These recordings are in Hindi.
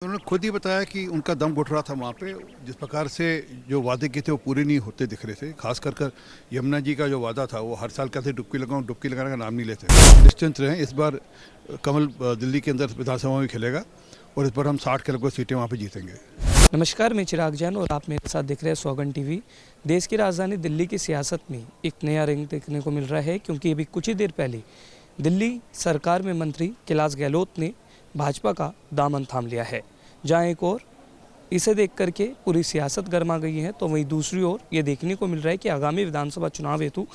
उन्होंने खुद ही बताया कि उनका दम घुट रहा था वहाँ पे। जिस प्रकार से जो वादे किए थे वो पूरे नहीं होते दिख रहे थे। खास कर यमुना जी का जो वादा था वो हर साल कहते डुबकी लगाने का नाम नहीं लेते। निश्चिंत रहें, इस बार कमल दिल्ली के अंदर विधानसभा में खेलेगा और इस बार हम 60 के लगभग सीटें वहाँ पे जीतेंगे। नमस्कार, मैं चिराग जैन और आप मेरे साथ देख रहे हैं सौगंध टीवी। देश की राजधानी दिल्ली की सियासत में एक नया रंग देखने को मिल रहा है, क्योंकि अभी कुछ ही देर पहले दिल्ली सरकार में मंत्री कैलाश गहलोत ने भाजपा का दामन थाम लिया है। जहां एक और इसे देख करके पूरी सियासत गर्मा गई है, तो वहीं दूसरी ओर ये देखने को मिल रहा है कि आगामी विधानसभा चुनाव हेतु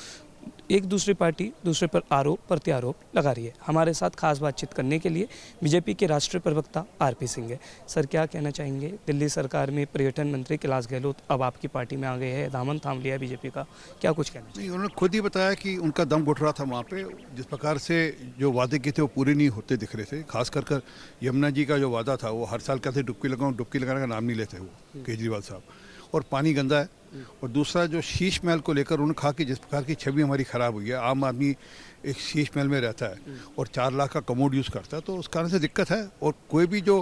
एक दूसरी पार्टी दूसरे पर आरोप प्रत्यारोप लगा रही है। हमारे साथ खास बातचीत करने के लिए बीजेपी के राष्ट्रीय प्रवक्ता आरपी सिंह है। सर, क्या कहना चाहेंगे? दिल्ली सरकार में पर्यटन मंत्री कैलाश गहलोत अब आपकी पार्टी में आ गए हैं, दामन थाम लिया है बीजेपी का, क्या कुछ कहना चाहिए? नहीं, उन्होंने खुद ही बताया कि उनका दम घुट रहा था वहाँ पे। जिस प्रकार से जो वादे किए थे वो पूरे नहीं होते दिख रहे थे। खास कर यमुना जी का जो वादा था वो हर साल कहते डुबकी लगाने का नाम नहीं लेते वो केजरीवाल साहब। और पानी गंदा है। और दूसरा जो शीश महल को लेकर उन्होंने कहा कि जिस प्रकार की छवि हमारी ख़राब हुई है, आम आदमी एक शीश महल में रहता है और 4 लाख का कमोड यूज़ करता है, तो उस कारण से दिक्कत है। और कोई भी जो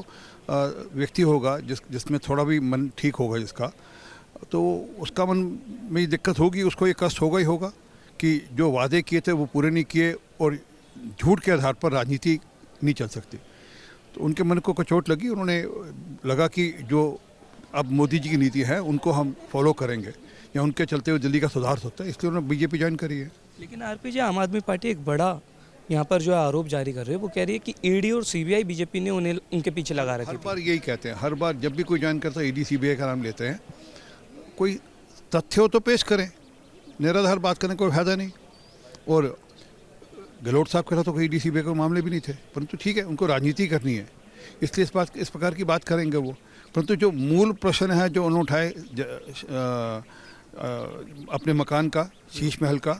व्यक्ति होगा जिसमें थोड़ा भी मन ठीक होगा जिसका, तो उसका मन में दिक्कत होगी, उसको ये कष्ट होगा ही होगा कि जो वादे किए थे वो पूरे नहीं किए और झूठ के आधार पर राजनीति नहीं चल सकती। तो उनके मन को चोट लगी। उन्होंने लगा कि जो अब मोदी जी की नीति है उनको हम फॉलो करेंगे या उनके चलते हुए दिल्ली का सुधार सकता है, इसलिए उन्होंने बीजेपी ज्वाइन करी है। लेकिन आरपी जी, आम आदमी पार्टी एक बड़ा यहाँ पर जो आरोप जारी कर रही है, वो कह रही है कि ईडी और सीबीआई बीजेपी ने उन्हें उनके पीछे लगा रखी हर थी। बार यही कहते हैं, हर बार जब भी कोई ज्वाइन करता है ईडी सीबीआई का नाम लेते हैं। कोई तथ्य हो तो पेश करें, निराधार बात करने का कोई फायदा नहीं। और गहलोत साहब के साथ तो कोई ईडी सीबीआई के मामले भी नहीं थे, परंतु ठीक है, उनको राजनीति करनी है, इसलिए इस प्रकार की बात करेंगे वो। परंतु जो मूल प्रश्न है जो उन्होंने उठाए अपने मकान का, शीश महल का,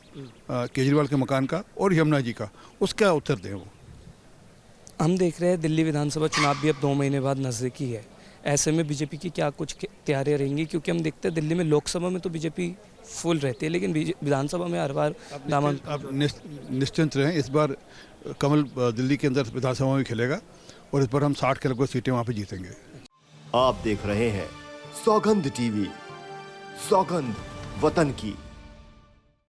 केजरीवाल के मकान का और यमुना जी का, उसका उत्तर दें वो। हम देख रहे हैं दिल्ली विधानसभा चुनाव भी अब 2 महीने बाद नज़दीकी है। ऐसे में बीजेपी की क्या कुछ तैयारियां रहेंगी? क्योंकि हम देखते हैं दिल्ली में लोकसभा में तो बीजेपी फुल रहती है, लेकिन विधानसभा में हर बार दामन। आप निश्चिंत रहें, इस बार कमल दिल्ली के अंदर विधानसभा में खेलेगा और इस बार हम 60 के लगभग सीटें वहाँ पे जीतेंगे। आप देख रहे हैं सौगंध टीवी, सौगंध वतन की।